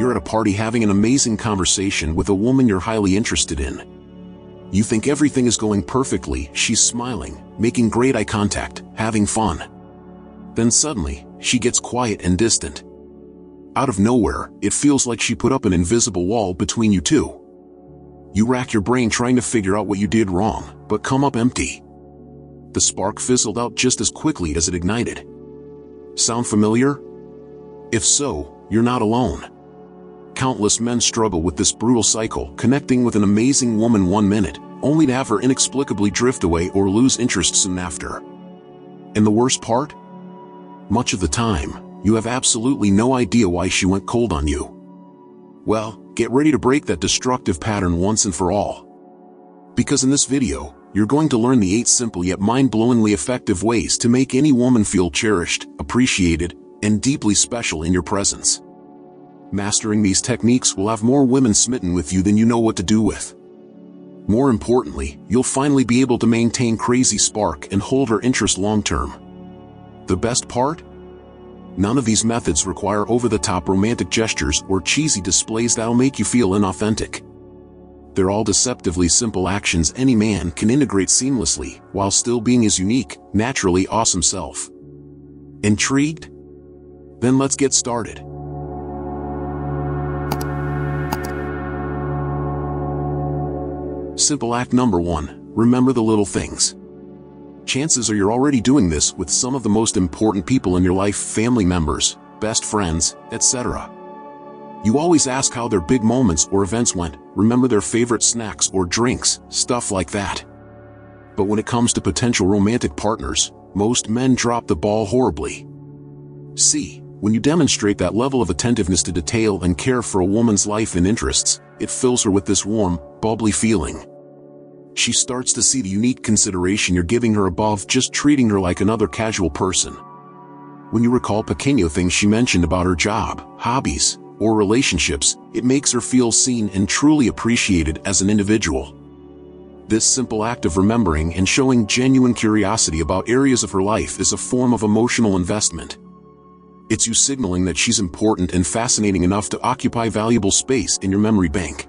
You're at a party having an amazing conversation with a woman you're highly interested in. You think everything is going perfectly, she's smiling, making great eye contact, having fun. Then suddenly, she gets quiet and distant. Out of nowhere, it feels like she put up an invisible wall between you two. You rack your brain trying to figure out what you did wrong, but come up empty. The spark fizzled out just as quickly as it ignited. Sound familiar? If so, you're not alone. Countless men struggle with this brutal cycle, connecting with an amazing woman 1 minute, only to have her inexplicably drift away or lose interest soon after. And the worst part? Much of the time, you have absolutely no idea why she went cold on you. Well, get ready to break that destructive pattern once and for all. Because in this video, you're going to learn the 8 simple yet mind-blowingly effective ways to make any woman feel cherished, appreciated, and deeply special in your presence. Mastering these techniques will have more women smitten with you than you know what to do with. More importantly, you'll finally be able to maintain crazy spark and hold her interest long-term. The best part? None of these methods require over-the-top romantic gestures or cheesy displays that'll make you feel inauthentic. They're all deceptively simple actions any man can integrate seamlessly while still being his unique, naturally awesome self. Intrigued? Then let's get started. Simple act number 1, remember the little things. Chances are you're already doing this with some of the most important people in your life, family members, best friends, etc. You always ask how their big moments or events went, remember their favorite snacks or drinks, stuff like that. But when it comes to potential romantic partners, most men drop the ball horribly. See, when you demonstrate that level of attentiveness to detail and care for a woman's life and interests, it fills her with this warm, bubbly feeling. She starts to see the unique consideration you're giving her above just treating her like another casual person. When you recall pequeño things she mentioned about her job, hobbies, or relationships, it makes her feel seen and truly appreciated as an individual. This simple act of remembering and showing genuine curiosity about areas of her life is a form of emotional investment. It's you signaling that she's important and fascinating enough to occupy valuable space in your memory bank.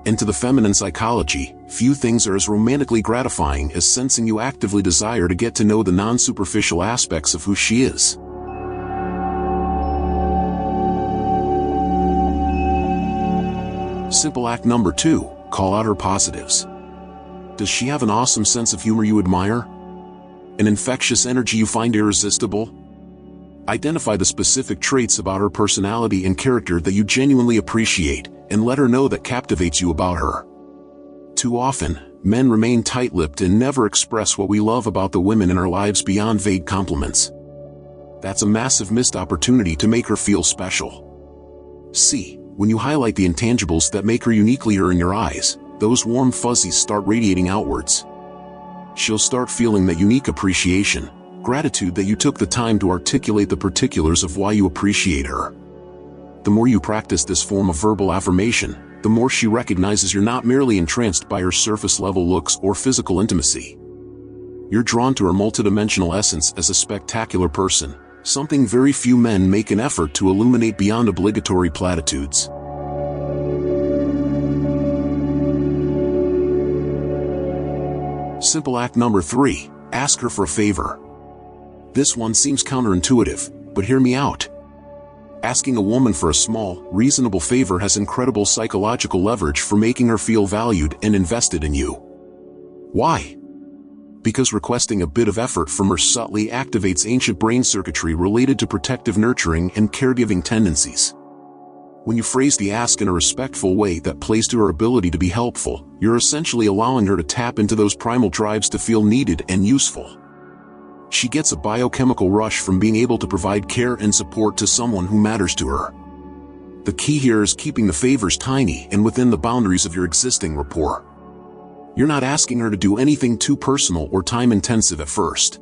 And to the feminine psychology, few things are as romantically gratifying as sensing you actively desire to get to know the non-superficial aspects of who she is. Simple act number 2, call out her positives. Does she have an awesome sense of humor you admire? An infectious energy you find irresistible? Identify the specific traits about her personality and character that you genuinely appreciate, and let her know that captivates you about her. Too often, men remain tight-lipped and never express what we love about the women in our lives beyond vague compliments. That's a massive missed opportunity to make her feel special. See, when you highlight the intangibles that make her uniquely her in your eyes, those warm fuzzies start radiating outwards. She'll start feeling that unique appreciation, gratitude that you took the time to articulate the particulars of why you appreciate her. The more you practice this form of verbal affirmation, the more she recognizes you're not merely entranced by her surface-level looks or physical intimacy. You're drawn to her multidimensional essence as a spectacular person, something very few men make an effort to illuminate beyond obligatory platitudes. Simple act number 3, ask her for a favor. This one seems counterintuitive, but hear me out. Asking a woman for a small, reasonable favor has incredible psychological leverage for making her feel valued and invested in you. Why? Because requesting a bit of effort from her subtly activates ancient brain circuitry related to protective nurturing and caregiving tendencies. When you phrase the ask in a respectful way that plays to her ability to be helpful, you're essentially allowing her to tap into those primal drives to feel needed and useful. She gets a biochemical rush from being able to provide care and support to someone who matters to her. The key here is keeping the favors tiny and within the boundaries of your existing rapport. You're not asking her to do anything too personal or time-intensive at first.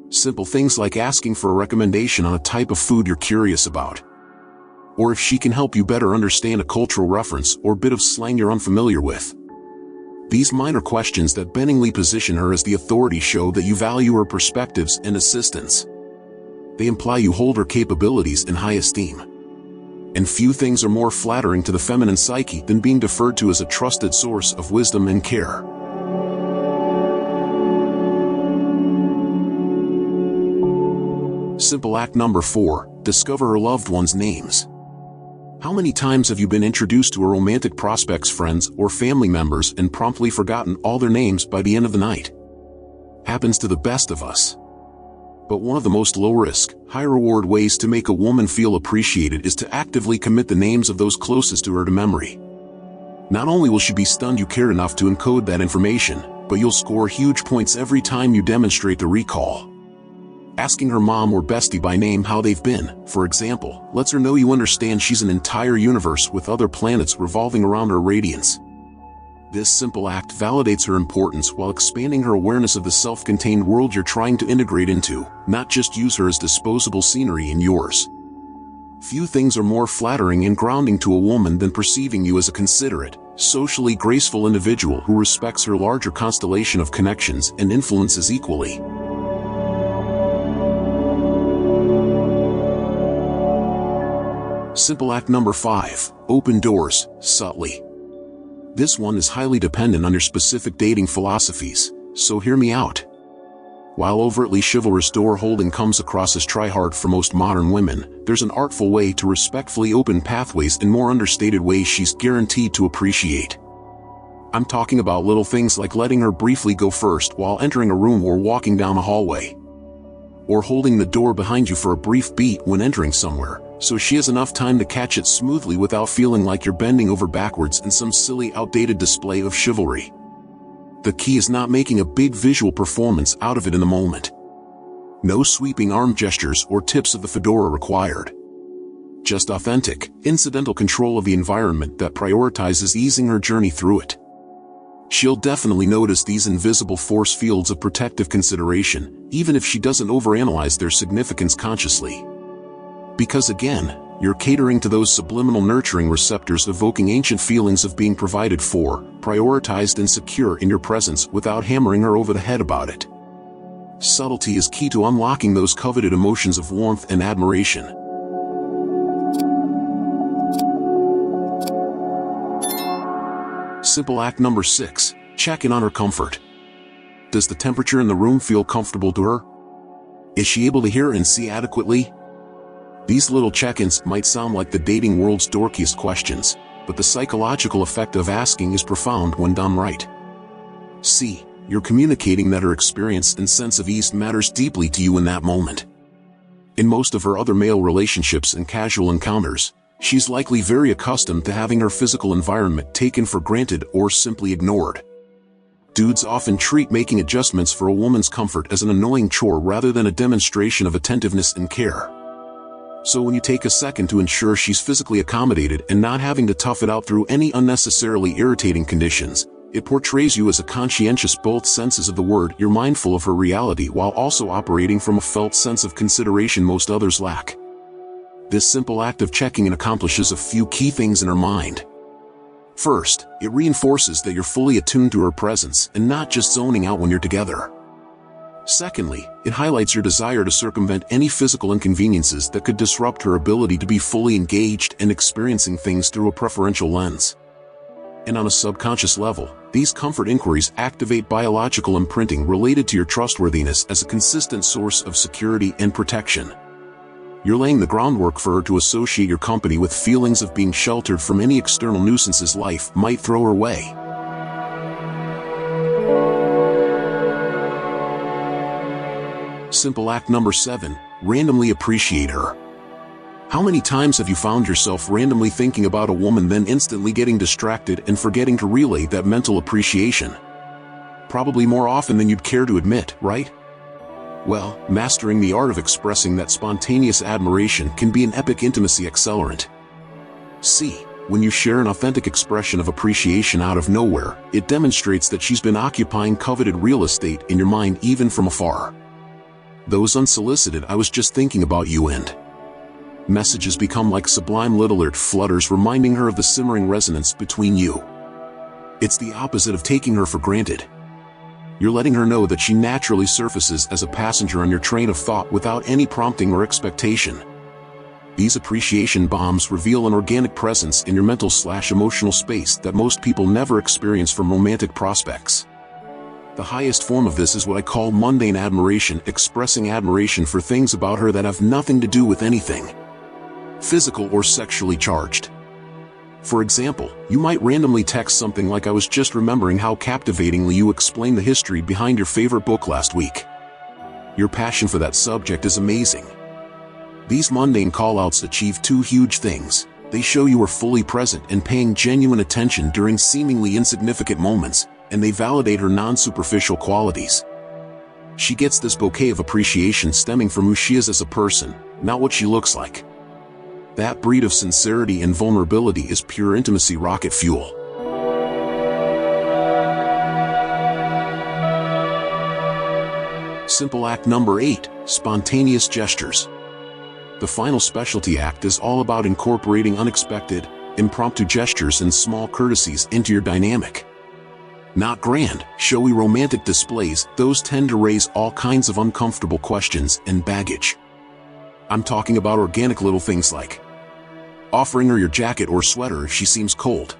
Simple things like asking for a recommendation on a type of food you're curious about, or if she can help you better understand a cultural reference or bit of slang you're unfamiliar with. These minor questions that bendingly position her as the authority show that you value her perspectives and assistance. They imply you hold her capabilities in high esteem. And few things are more flattering to the feminine psyche than being deferred to as a trusted source of wisdom and care. Simple act number 4, discover her loved ones' names. How many times have you been introduced to a romantic prospect's friends or family members and promptly forgotten all their names by the end of the night? Happens to the best of us. But one of the most low-risk, high-reward ways to make a woman feel appreciated is to actively commit the names of those closest to her to memory. Not only will she be stunned you cared enough to encode that information, but you'll score huge points every time you demonstrate the recall. Asking her mom or bestie by name how they've been, for example, lets her know you understand she's an entire universe with other planets revolving around her radiance. This simple act validates her importance while expanding her awareness of the self-contained world you're trying to integrate into, not just use her as disposable scenery in yours. Few things are more flattering and grounding to a woman than perceiving you as a considerate, socially graceful individual who respects her larger constellation of connections and influences equally. Simple act number 5, open doors, subtly. This one is highly dependent on your specific dating philosophies, so hear me out. While overtly chivalrous door holding comes across as try-hard for most modern women, there's an artful way to respectfully open pathways in more understated ways she's guaranteed to appreciate. I'm talking about little things like letting her briefly go first while entering a room or walking down a hallway. Or holding the door behind you for a brief beat when entering somewhere, so she has enough time to catch it smoothly without feeling like you're bending over backwards in some silly outdated display of chivalry. The key is not making a big visual performance out of it in the moment. No sweeping arm gestures or tips of the fedora required. Just authentic, incidental control of the environment that prioritizes easing her journey through it. She'll definitely notice these invisible force fields of protective consideration, even if she doesn't overanalyze their significance consciously. Because again, you're catering to those subliminal nurturing receptors evoking ancient feelings of being provided for, prioritized and secure in your presence without hammering her over the head about it. Subtlety is key to unlocking those coveted emotions of warmth and admiration. Simple act number 6, check in on her comfort. Does the temperature in the room feel comfortable to her? Is she able to hear and see adequately? These little check-ins might sound like the dating world's dorkiest questions, but the psychological effect of asking is profound when done right. See, you're communicating that her experience and sense of ease matters deeply to you in that moment. In most of her other male relationships and casual encounters, she's likely very accustomed to having her physical environment taken for granted or simply ignored. Dudes often treat making adjustments for a woman's comfort as an annoying chore rather than a demonstration of attentiveness and care. So when you take a second to ensure she's physically accommodated and not having to tough it out through any unnecessarily irritating conditions, it portrays you as a conscientious both senses of the word. You're mindful of her reality while also operating from a felt sense of consideration most others lack. This simple act of checking in accomplishes a few key things in her mind. First, it reinforces that you're fully attuned to her presence and not just zoning out when you're together. Secondly, it highlights your desire to circumvent any physical inconveniences that could disrupt her ability to be fully engaged and experiencing things through a preferential lens. And on a subconscious level, these comfort inquiries activate biological imprinting related to your trustworthiness as a consistent source of security and protection. You're laying the groundwork for her to associate your company with feelings of being sheltered from any external nuisances life might throw her way. Simple act number 7, randomly appreciate her. How many times have you found yourself randomly thinking about a woman then instantly getting distracted and forgetting to relay that mental appreciation? Probably more often than you'd care to admit, right? Well, mastering the art of expressing that spontaneous admiration can be an epic intimacy accelerant. See, when you share an authentic expression of appreciation out of nowhere, it demonstrates that she's been occupying coveted real estate in your mind even from afar. Those unsolicited "I was just thinking about you" and messages become like sublime little alert flutters reminding her of the simmering resonance between you. It's the opposite of taking her for granted. You're letting her know that she naturally surfaces as a passenger on your train of thought without any prompting or expectation. These appreciation bombs reveal an organic presence in your mental/emotional space that most people never experience from romantic prospects. The highest form of this is what I call mundane admiration, expressing admiration for things about her that have nothing to do with anything physical or sexually charged. For example, you might randomly text something like, "I was just remembering how captivatingly you explained the history behind your favorite book last week." Your passion for that subject is amazing. These mundane callouts achieve two huge things. They show you are fully present and paying genuine attention during seemingly insignificant moments, and they validate her non-superficial qualities. She gets this bouquet of appreciation stemming from who she is as a person, not what she looks like. That breed of sincerity and vulnerability is pure intimacy rocket fuel. Simple act number 8, spontaneous gestures. The final specialty act is all about incorporating unexpected, impromptu gestures and small courtesies into your dynamic. Not grand, showy romantic displays, those tend to raise all kinds of uncomfortable questions and baggage. I'm talking about organic little things like offering her your jacket or sweater if she seems cold,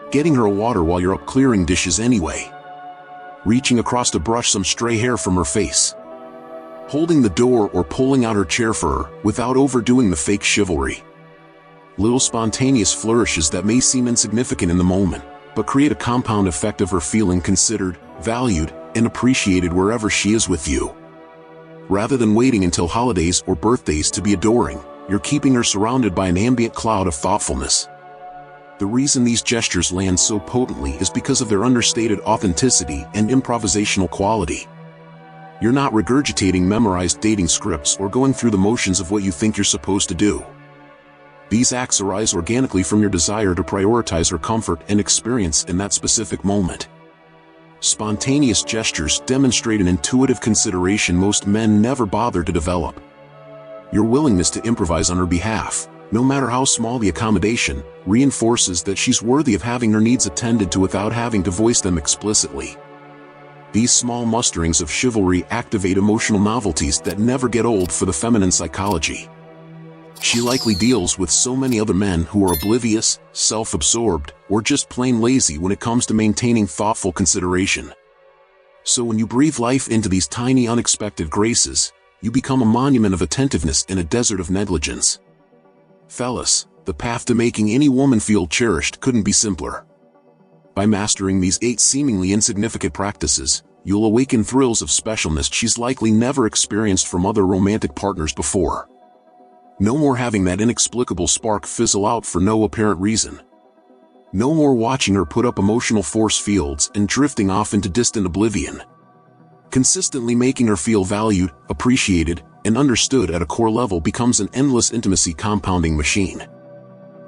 getting her a water while you're up clearing dishes anyway, reaching across to brush some stray hair from her face, holding the door or pulling out her chair for her without overdoing the fake chivalry. Little spontaneous flourishes that may seem insignificant in the moment, but create a compound effect of her feeling considered, valued, and appreciated wherever she is with you. Rather than waiting until holidays or birthdays to be adoring, you're keeping her surrounded by an ambient cloud of thoughtfulness. The reason these gestures land so potently is because of their understated authenticity and improvisational quality. You're not regurgitating memorized dating scripts or going through the motions of what you think you're supposed to do. These acts arise organically from your desire to prioritize her comfort and experience in that specific moment. Spontaneous gestures demonstrate an intuitive consideration most men never bother to develop. Your willingness to improvise on her behalf, no matter how small the accommodation, reinforces that she's worthy of having her needs attended to without having to voice them explicitly. These small musterings of chivalry activate emotional novelties that never get old for the feminine psychology. She likely deals with so many other men who are oblivious, self-absorbed, or just plain lazy when it comes to maintaining thoughtful consideration. So when you breathe life into these tiny unexpected graces, you become a monument of attentiveness in a desert of negligence. Fellas, the path to making any woman feel cherished couldn't be simpler. By mastering these 8 seemingly insignificant practices, you'll awaken thrills of specialness she's likely never experienced from other romantic partners before. No more having that inexplicable spark fizzle out for no apparent reason. No more watching her put up emotional force fields and drifting off into distant oblivion. Consistently making her feel valued, appreciated, and understood at a core level becomes an endless intimacy compounding machine.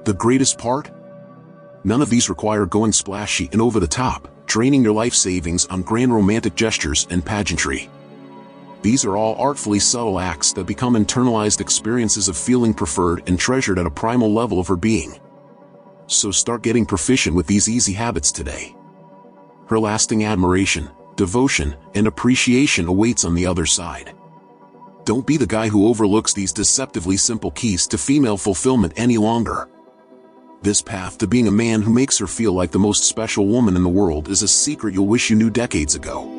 The greatest part? None of these require going splashy and over the top, draining your life savings on grand romantic gestures and pageantry. These are all artfully subtle acts that become internalized experiences of feeling preferred and treasured at a primal level of her being. So start getting proficient with these easy habits today. Her lasting admiration, devotion, and appreciation awaits on the other side. Don't be the guy who overlooks these deceptively simple keys to female fulfillment any longer. This path to being a man who makes her feel like the most special woman in the world is a secret you'll wish you knew decades ago.